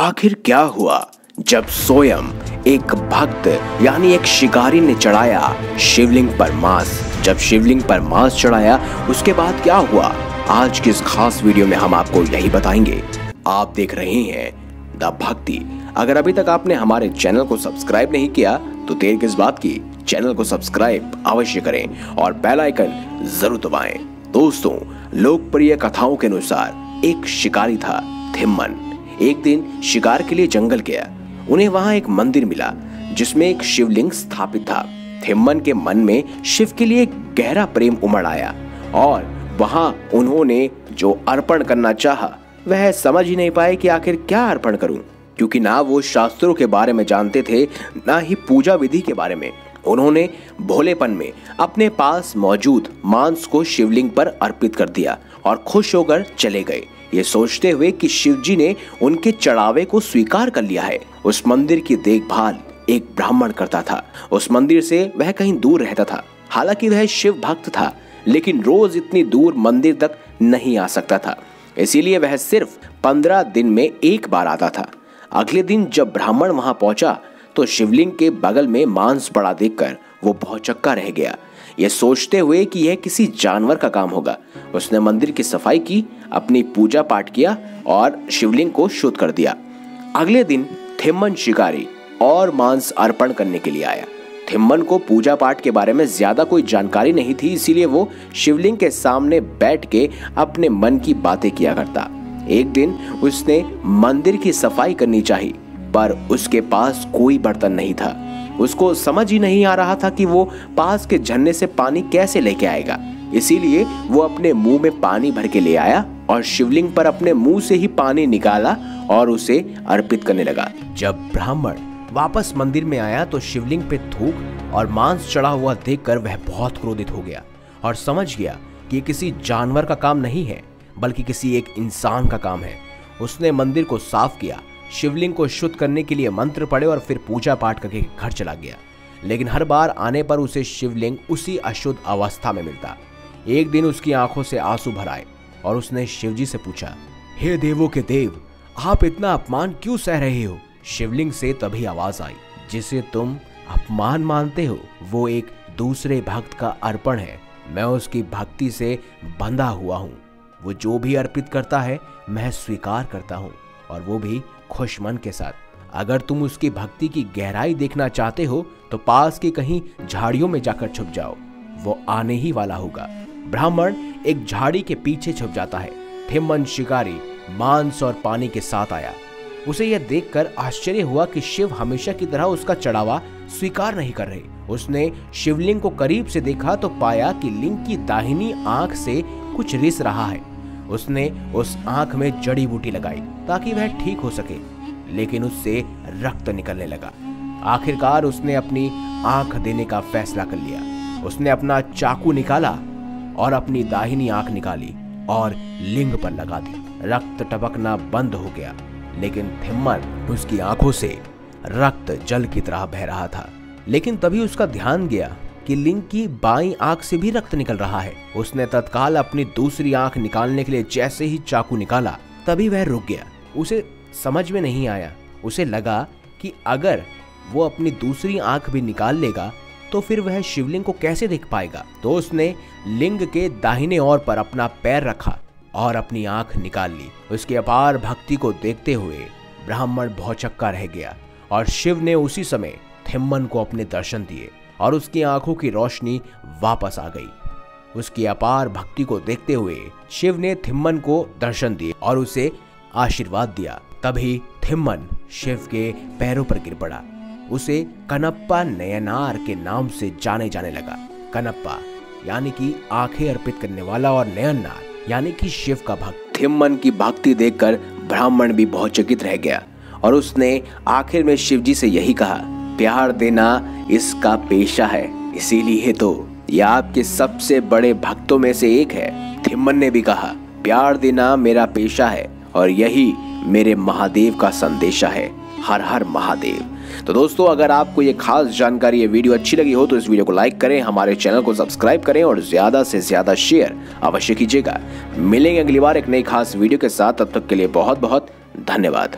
आखिर क्या हुआ जब स्वयं एक भक्त यानी एक शिकारी ने चढ़ाया शिवलिंग पर मांस। जब शिवलिंग पर मांस चढ़ाया उसके बाद क्या हुआ, आज की इस खास वीडियो में हम आपको यही बताएंगे। आप देख रहे हैं द भक्ति। अगर अभी तक आपने हमारे चैनल को सब्सक्राइब नहीं किया तो देर किस बात की, चैनल को सब्सक्राइब अवश्य करें और बेल आइकन जरूर दबाएं। दोस्तों, लोकप्रिय कथाओं के अनुसार एक शिकारी था थिम्मन। एक दिन शिकार के लिए जंगल गया। उन्हें वहां एक मंदिर मिला जिसमें एक शिवलिंग स्थापित था। थिम्मन के मन में शिव के लिए गहरा प्रेम उमड़ आया और वहां उन्होंने जो अर्पण करना चाहा वह समझ ही नहीं पाए कि आखिर क्या अर्पण करूं, क्योंकि ना वो शास्त्रों के बारे में जानते थे ना ही पूजा विधि के बारे में। उन्होंने भोलेपन में अपने पास मौजूद मांस को शिवलिंग पर अर्पित कर दिया और खुश होकर चले गए, ये सोचते हुए कि शिवजी ने उनके चढ़ावे को स्वीकार कर लिया है। उस मंदिर की देखभाल एक ब्राह्मण करता था। उस मंदिर से वह कहीं दूर रहता था। हालांकि वह शिव भक्त था, लेकिन रोज इतनी दूर मंदिर तक नहीं आ सकता था, इसीलिए वह सिर्फ 15 दिन में एक बार आता था। अगले दिन जब ब्राह्मण वहां पहुंचा तो शिवलिंग के बगल में मांस पड़ा देखकर वो भौचक्का रह गया, ये सोचते हुए कि यह किसी जानवर का काम होगा। उसने मंदिर की सफाई की, अपनी पूजा पाठ किया और शिवलिंग को शुद्ध कर दिया। अगले दिन थिम्मन शिकारी और मांस अर्पण करने के लिए आया। थिम्मन को पूजा पाठ के बारे में ज्यादा कोई जानकारी नहीं थी, इसीलिए वो शिवलिंग के सामने बैठ के अपने मन की बातें किया करता। एक दिन उसने मंदिर की सफाई करनी चाहिए, पर उसके पास कोई बर्तन नहीं था। उसको समझ ही नहीं आ रहा था कि वो पास के झरने से पानी कैसे लेके आएगा। इसीलिए वो अपने मुंह में पानी भर के ले आया और शिवलिंग पर अपने मुंह से ही पानी निकाला और उसे अर्पित करने लगा। जब ब्राह्मण वापस मंदिर में आया तो शिवलिंग पे थूक और मांस चढ़ा हुआ देखकर वह बहुत क्रोधित हो गया और समझ गया कि किसी जानवर का काम नहीं है बल्कि किसी एक इंसान का काम है। उसने मंदिर को साफ किया, शिवलिंग को शुद्ध करने के लिए मंत्र पढ़े और फिर पूजा पाठ करके घर चला गया। लेकिन हर बार आने पर उसे शिवलिंग उसी अशुद्ध अवस्था में मिलता। एक दिन उसकी आंखों से आंसू भर आए और उसने शिवजी से पूछा, हे देवों के देव, आप इतना अपमान क्यों सह रहे हो? शिवलिंग से तभी आवाज आई, जिसे तुम अपमान मानते हो वो एक दूसरे भक्त का अर्पण है। मैं उसकी भक्ति से बंधा हुआ हूँ। वो जो भी अर्पित करता है मैं स्वीकार करता हूँ, और वो भी खुश मन के साथ। अगर तुम उसकी भक्ति की गहराई देखना चाहते हो तो पास की कहीं झाड़ियों में जाकर छुप जाओ, वो आने ही वाला होगा। ब्राह्मण एक झाड़ी के पीछे छुप जाता है। थिम्मन शिकारी मांस और पानी के साथ आया। उसे यह देखकर आश्चर्य हुआ कि शिव हमेशा की तरह उसका चढ़ावा स्वीकार नहीं कर रहे। उसने शिवलिंग को करीब से देखा तो पाया कि लिंग की दाहिनी आंख से कुछ रिस रहा है। उसने उस आंख में जड़ी बूटी लगाई ताकि वह ठीक हो सके, लेकिन उससे रक्त निकलने लगा। आखिरकार उसने अपनी आंख देने का फैसला कर लिया। उसने अपना चाकू निकाला और अपनी दाहिनी आंख निकाली और लिंग पर लगा दी। रक्त टपकना बंद हो गया, लेकिन थिम्मन उसकी आंखों से रक्त जल की तरह बह रहा था। लेकिन तभी उसका ध्यान गया कि लिंग की बाईं आंख से भी रक्त निकल रहा है। उसने तत्काल अपनी दूसरी आंख निकालने के लिए जैसे ही चाकू निकाला तभी वह रुक गया। उसे समझ में नहीं आया। उसे लगा कि अगर वो अपनी दूसरी आंख भी निकाल लेगा तो फिर वह शिवलिंग को कैसे देख पाएगा। तो उसने लिंग के दाहिने ओर पर अपना पैर रखा और अपनी आंख निकाल ली। उसकी अपार भक्ति को देखते हुए ब्राह्मण भौचक्का रह गया और शिव ने उसी समय थिम्मन को अपने दर्शन दिए और उसकी आंखों की रोशनी वापस आ गई। उसकी अपार भक्ति को देखते हुए शिव ने थिम्मन को दर्शन दिए और उसे आशीर्वाद दिया। तभी थिम्मन शिव के पैरों पर गिर पड़ा। उसे कनप्पा नयनार के नाम से जाने जाने लगा। कनप्पा यानी कि आंखें अर्पित करने वाला और नयनार यानी कि शिव का भक्त। थिम्मन की भक्ति देखकर ब्राह्मण भी भौचकित रह गया और उसने आखिर में शिवजी से यही कहा, प्यार देना इसका पेशा है, इसीलिए तो यह आपके सबसे बड़े भक्तों में से एक है। थिम्मन ने भी कहा, प्यार देना मेरा पेशा है और यही मेरे महादेव का संदेशा है। हर हर महादेव। तो दोस्तों, अगर आपको ये खास जानकारी, ये वीडियो अच्छी लगी हो तो इस वीडियो को लाइक करें, हमारे चैनल को सब्सक्राइब करें और ज्यादा से ज्यादा शेयर अवश्य कीजिएगा। मिलेंगे अगली बार एक नई खास वीडियो के साथ, तब तक के लिए बहुत बहुत धन्यवाद।